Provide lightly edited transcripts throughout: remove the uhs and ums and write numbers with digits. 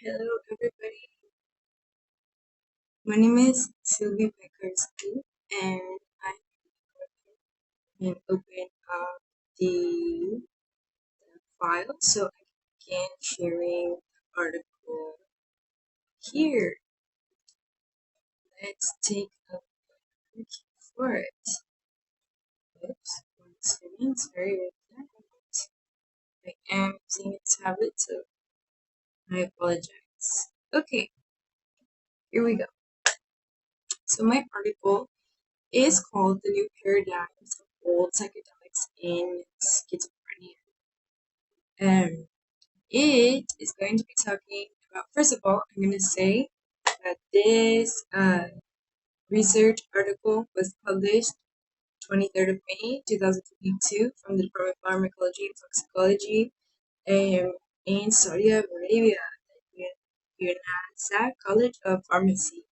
Hello, everybody. My name is Sylvie Pekarsky, and I'm going to open up the file so I can begin sharing the article here. Let's take a look for it. Oops, one second. Sorry about that. I am using a tablet, so I apologize. Okay, here we go. So my article is called The New Paradigms of Old Psychedelics in Schizophrenia. It is going to be talking about, first of all, I'm going to say that this research article was published 23rd of May 2022 from the Department of Pharmacology and Toxicology in Saudi Arabia, UNASA College of Pharmacy.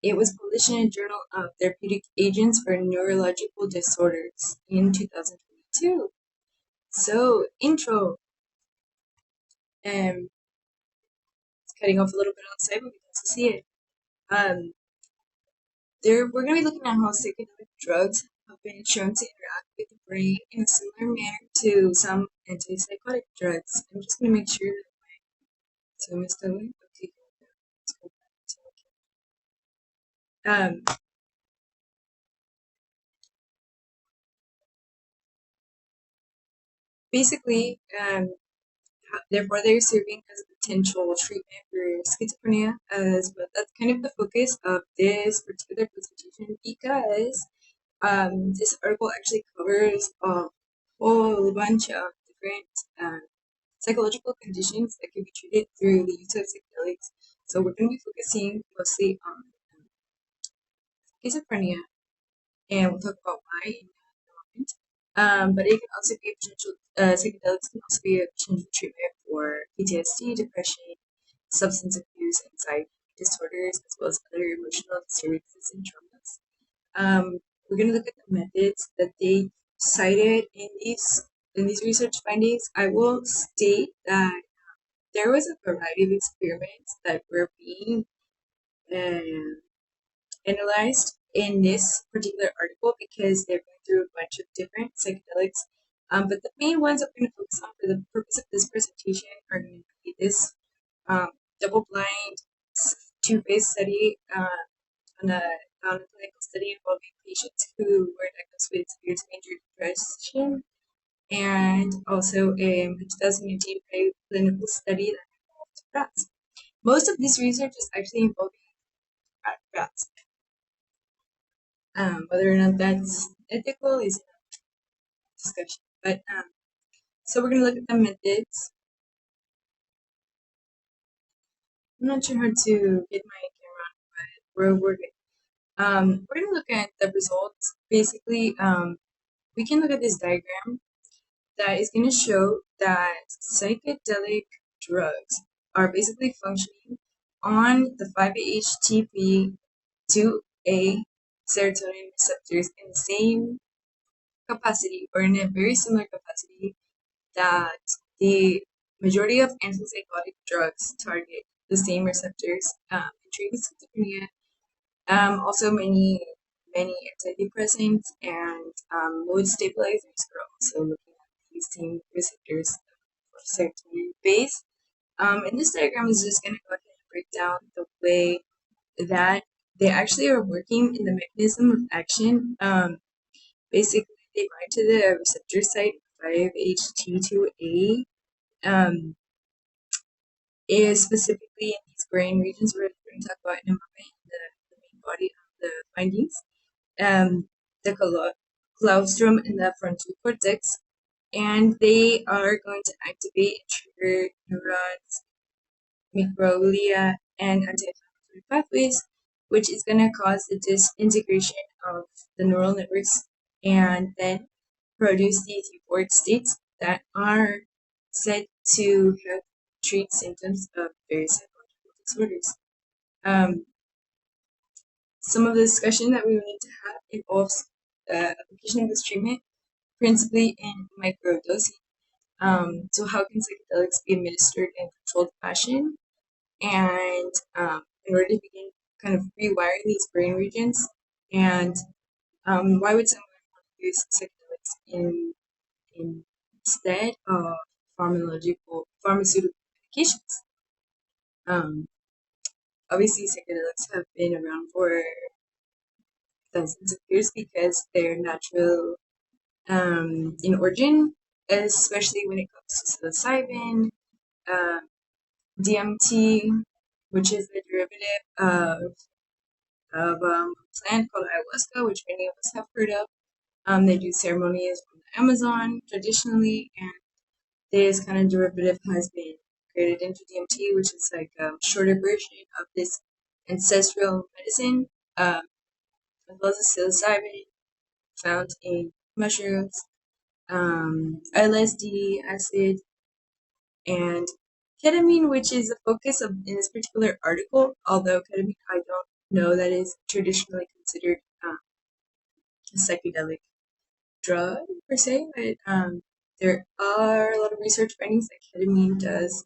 It was published in a journal of therapeutic agents for neurological disorders in 2022. So, intro. It's cutting off a little bit on the side, but we can still see it. Um, we're going to be looking at how psychedelic drugs have been shown to interact with the brain in a similar manner to some antipsychotic drugs. I'm just going to make sure that my Zoom is still in. Okay, let's go back to basically, therefore, they're serving as a potential treatment for schizophrenia, as well. That's kind of the focus of this particular presentation because this article actually covers a whole bunch of different psychological conditions that can be treated through the use of psychedelics. So we're going to be focusing mostly on schizophrenia, and we'll talk about why in a moment. But it can also be a potential, psychedelics can also be a potential treatment for PTSD, depression, substance abuse, anxiety disorders, as well as other emotional disturbances and traumas. We're going to look at the methods that they cited in these research findings. I will state that there was a variety of experiments that were being um, analyzed in this particular article because they're going through a bunch of different psychedelics. But the main ones I'm going to focus on for the purpose of this presentation are going to be this um, double-blind two-phase study on a clinical study involving patients who were diagnosed with severe to major depression, and also a 2018 clinical study that involved rats. Most of this research is actually involving rats. Whether or not that's ethical is a discussion. But so we're gonna look at the methods. I'm not sure how to get my camera on, but we're good. We're gonna look at the results. Basically, we can look at this diagram that is going to show that psychedelic drugs are basically functioning on the 5-HTP2A serotonin receptors in the same capacity or in a very similar capacity that the majority of antipsychotic drugs target the same receptors in treating schizophrenia. Also, many antidepressants and mood stabilizers are also looking at these same receptors for serotonin base. And this diagram is just going to go ahead and break down the way that they actually are working in the mechanism of action. Basically, they bind to the receptor site 5-HT2A. Is specifically in these brain regions we're going to talk about in a moment, the main body of the findings. The claustrum in the frontal cortex, and they are going to activate and trigger neurons, microglia, and anti-inflammatory pathways, which is going to cause the disintegration of the neural networks and then produce these euphoric states that are said to help treat symptoms of various psychological disorders. Some of the discussion that we will need to have involves the application of this treatment, principally in microdosing. So how can psychedelics be administered in controlled fashion? And in order to begin kind of rewiring these brain regions, and why would someone want to use psychedelics instead of pharmaceutical medications? Um, Obviously, psychedelics have been around for thousands of years because they're natural in origin, especially when it comes to psilocybin, uh, DMT, which is the derivative of a plant called ayahuasca, which many of us have heard of. They do ceremonies on the Amazon traditionally, and this kind of derivative has been created into DMT, which is like a shorter version of this ancestral medicine, as well as the psilocybin found in mushrooms, LSD, acid, and ketamine, which is the focus of in this particular article. Although ketamine, I don't know that is traditionally considered a psychedelic drug per se, but there are a lot of research findings that ketamine does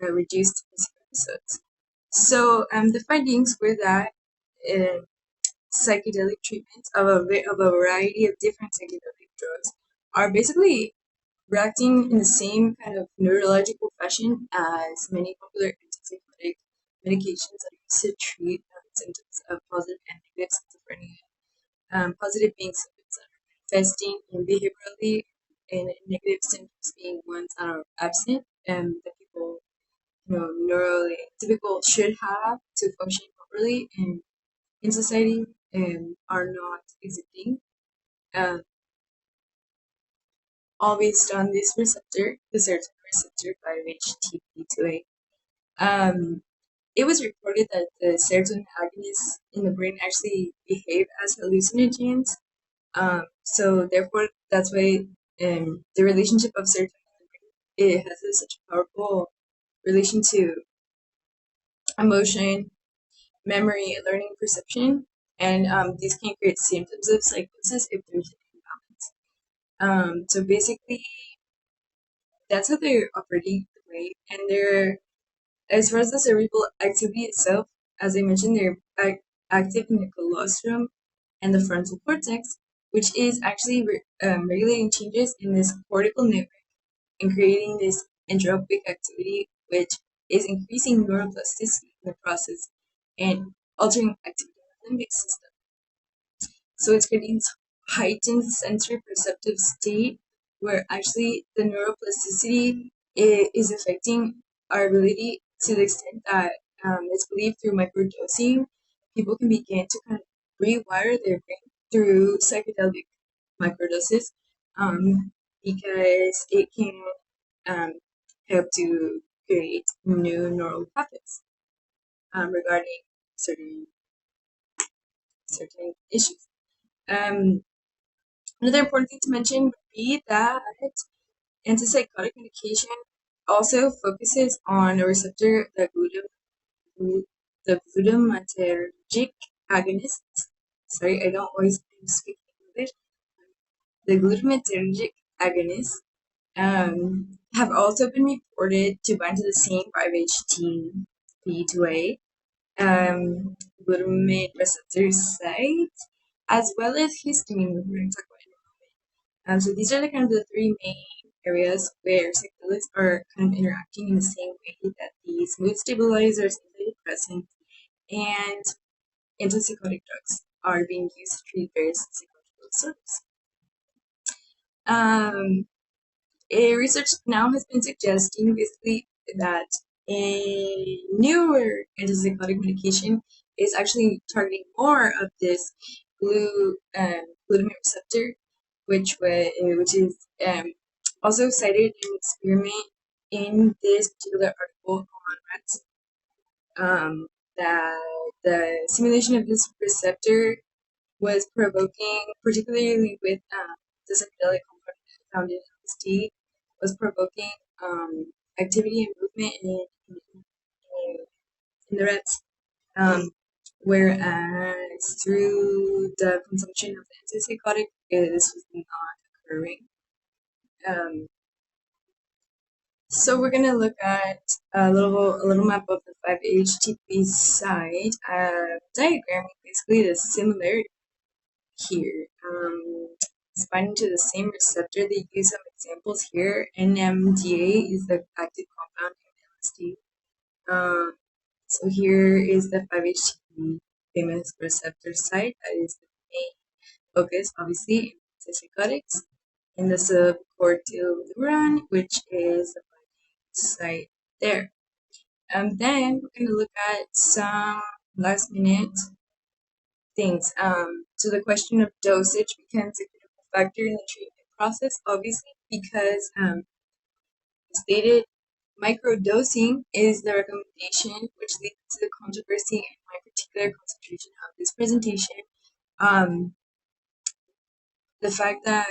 reduce depressive episodes. So the findings were that uh, psychedelic treatments of a variety of different psychedelic drugs are basically reacting in the same kind of neurological fashion as many popular antipsychotic medications that are used to treat symptoms of positive and negative schizophrenia. Positive being symptoms that are manifesting in behaviorally, and negative symptoms being ones that are absent and that people, neurally typical should have to function properly in society and are not exhibiting. Um, all based on this receptor, the serotonin receptor 5-HTP2A. Um, it was reported that the serotonin agonists in the brain actually behave as hallucinogens. So therefore, that's why the relationship of serotonin in the brain, it has such a powerful relation to emotion, memory, learning, perception, and these can create symptoms of psychosis if there's an imbalance. So basically, that's how they're operating the way, and they're as far as the cerebral activity itself, as I mentioned, they're active in the colostrum and the frontal cortex, which is actually regulating changes in this cortical network and creating this enteropic activity, which is increasing neuroplasticity in the process and altering activity in the limbic system. So it's creating this heightened sensory perceptive state where actually the neuroplasticity is affecting our ability to the extent that it's believed through microdosing, people can begin to kind of rewire their brain through psychedelic microdoses because it can um, help to create new neural pathways regarding certain certain issues. Um, Another important thing to mention would be that antipsychotic medication also focuses on a receptor, the glutamatergic agonists. Sorry, I don't always speak English. The glutamatergic agonists have also been reported to bind to the same 5-HTP2A glutamate receptor site, as well as histamine, which we're going to talk about in a moment. So these are the kind of the three main areas where psychedelics are kind of interacting in the same way that these mood stabilizers, antidepressants, and antipsychotic drugs are being used to treat various psychological disorders. Um, Research now has been suggesting basically that a newer antipsychotic medication is actually targeting more of this glutamate receptor, which is also cited in an experiment in this particular article on rats. That the simulation of this receptor was provoking, particularly with the psychedelic component found in LSD, was provoking activity and movement in the rats. Whereas through the consumption of the antipsychotic, this was not occurring. Um, So we're gonna look at a little map of the 5-HTP site diagram. Basically, the similarity here. It's binding to the same receptor. They use some examples here. NMDA is the active compound in LSD. So here is the 5-HTP famous receptor site. That is the main focus, obviously, in antipsychotics. In the subcortical neuron, which is the site there. Then we're going to look at some last minute things. So the question of dosage becomes a critical factor in the treatment process, obviously, because stated microdosing is the recommendation, which leads to the controversy in my particular concentration of this presentation. Um, the fact that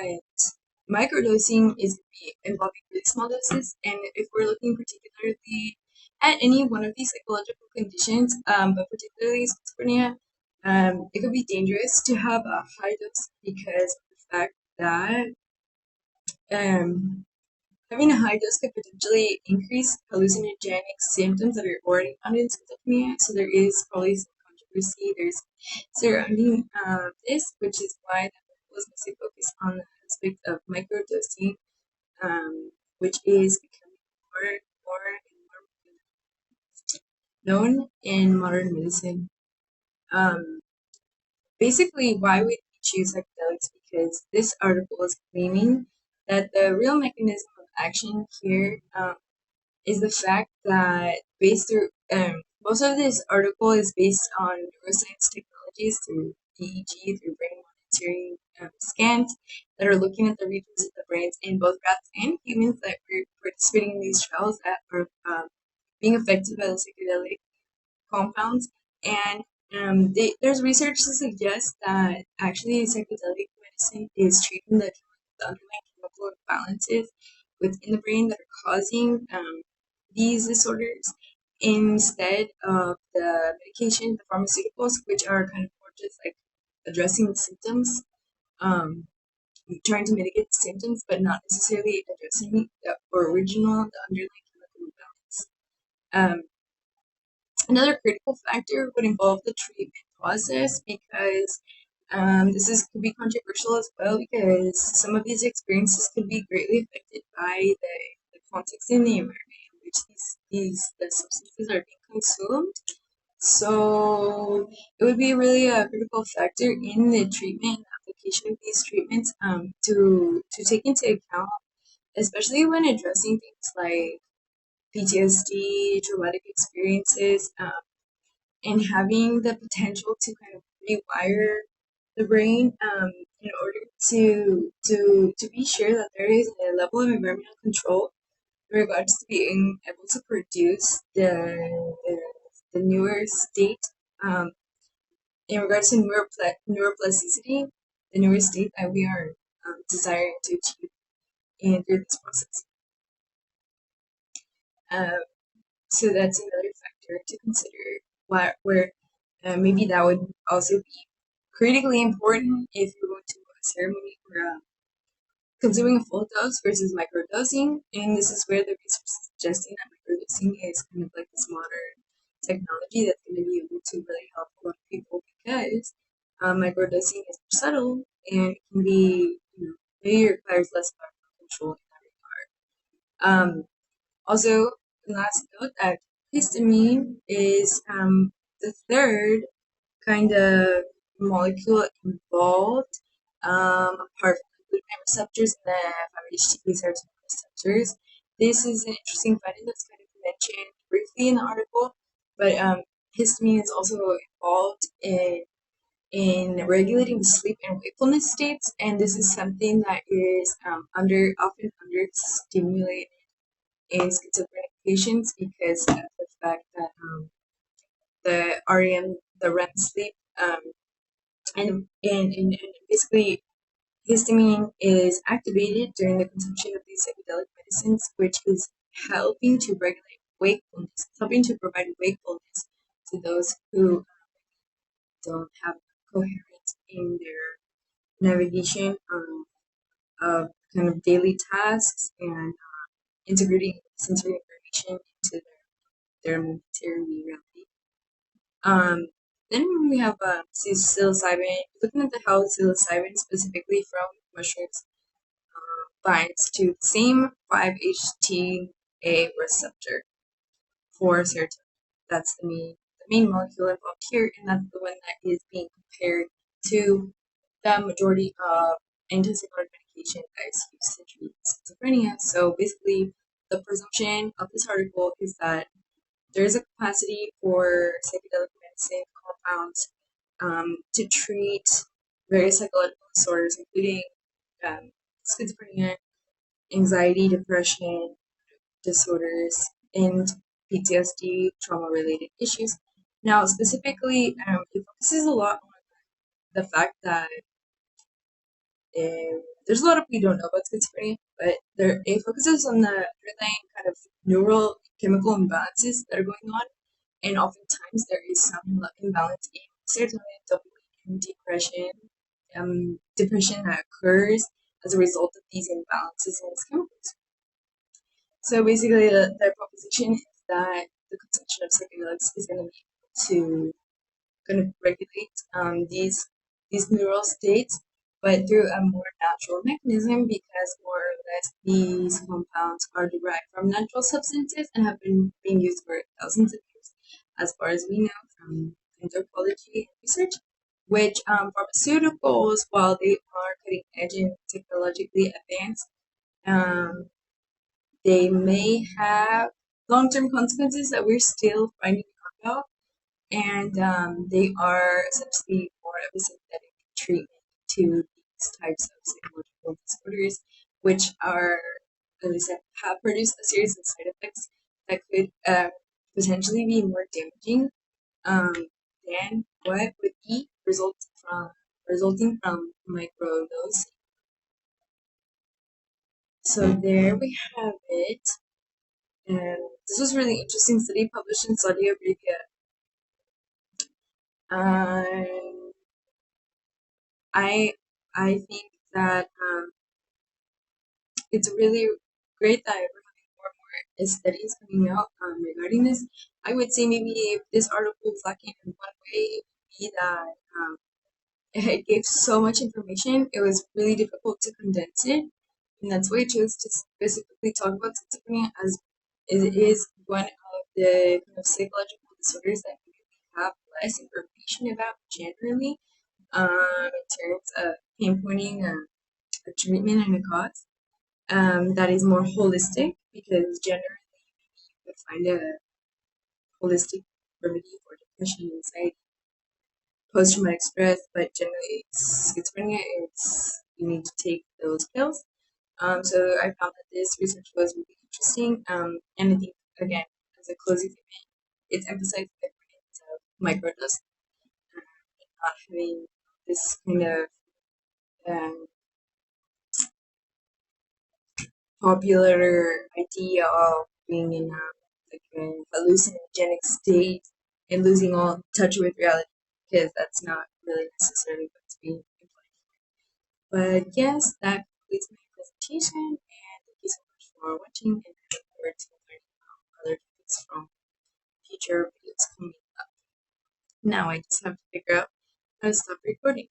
microdosing is involving really small doses, and if we're looking particularly at any one of these psychological conditions, but particularly schizophrenia, it could be dangerous to have a high dose because of the fact that um, having a high dose could potentially increase hallucinogenic symptoms that are already found in schizophrenia. So there is probably some controversy there's surrounding this, which is why the article is mostly focused on the aspect of microdosing, which is becoming more and more known in modern medicine. Um, Basically, why would we choose psychedelics? Because this article is claiming that the real mechanism of action here is the fact that most of this article is based on neuroscience technologies through EEG, through brain monitoring scans that are looking at the regions of the brains in both rats and humans that were participating in these trials that are being affected by the psychedelic compounds. And there's research to suggest that actually psychedelic medicine is treating the underlying chemical imbalances within the brain that are causing these disorders instead of the medication, the pharmaceuticals, which are kind of more just like addressing the symptoms, um, trying to mitigate the symptoms, but not necessarily addressing the original, the underlying chemical imbalance. Another critical factor would involve the treatment process because could be controversial as well because some of these experiences could be greatly affected by the context in the environment in which the substances are being consumed. So it would be really a critical factor in the treatment and application of these treatments to take into account, especially when addressing things like PTSD, traumatic experiences, and having the potential to kind of rewire the brain in order to be sure that there is a level of environmental control in regards to being able to produce the newer state um, in regards to neuroplasticity, the newer state that we are desiring to achieve in through this process. Um, so that's another factor to consider. Where maybe that would also be critically important if you're going to a ceremony or consuming a full dose versus microdosing. And this is where the research is suggesting that microdosing is kind of like this modern technology that's going to be able to really help a lot of people because microdosing is more subtle and it can be, maybe requires less powerful control in that regard. Also, last note that histamine is the third kind of molecule involved, apart from the glutamate receptors and the 5-HTP serotonin receptors. This is an interesting finding that's kind of mentioned briefly in the article, but histamine is also involved in regulating the sleep and wakefulness states, and this is something that is often understimulated in schizophrenic patients because of the fact that the REM, the REM sleep, and basically histamine is activated during the consumption of these psychedelic medicines, which is helping to regulate wakefulness, helping to provide wakefulness to those who don't have coherence in their navigation of kind of daily tasks and integrating sensory information into their momentary reality. Um, then we have psilocybin. Looking at how psilocybin specifically from mushrooms binds to the same 5-HT-A receptor for serotonin. That's the main molecule involved here, and that's the one that is being compared to the majority of antipsychotic medication that is used to treat schizophrenia. So basically, the presumption of this article is that there is a capacity for psychedelic medicine compounds to treat various psychological disorders, including schizophrenia, anxiety, depression, disorders, and PTSD, trauma-related issues. Now, specifically, it focuses a lot on the fact that there's a lot of we don't know about schizophrenia, but it focuses on the underlying kind of neural chemical imbalances that are going on, and oftentimes there is some imbalance in serotonin, dopamine, and depression. Depression that occurs as a result of these imbalances in these chemicals. So basically, the proposition is that the consumption of psychedelics is going to be able to kind of regulate these neural states, but through a more natural mechanism, because more or less these compounds are derived from natural substances and have been being used for thousands of years, as far as we know from anthropology research. Which pharmaceuticals, while they are cutting edge and technologically advanced, um, they may have long-term consequences that we're still finding out about, and they are essentially more of a synthetic treatment to these types of psychological disorders, which are, as I said, have produced a series of side effects that could potentially be more damaging um, than what would be resulting from microdosing. So there we have it. And this was really interesting study published in Saudi Arabia. And I think that it's really great that we're having more and more studies coming out regarding this. I would say maybe if this article is lacking in one way, it would be that it gave so much information, it was really difficult to condense it. And that's why I chose to specifically talk about schizophrenia, as it is one of the kind of psychological disorders that we have less information about generally, in terms of pinpointing a treatment and a cause. That is more holistic, because generally you would find a holistic remedy for depression, anxiety, post-traumatic stress, but generally schizophrenia, you need to take those pills. So I found that this research was really interesting, and I think, again, as a closing statement, it's emphasized the importance of microdosing, and not having this kind of um, popular idea of being in like a hallucinogenic state and losing all touch with reality, because that's not really necessarily what's being implied. But yes, that completes my presentation, and thank you so much for watching, and I look forward to learning about other topics from future videos coming up. Now I just have to figure out how to stop recording.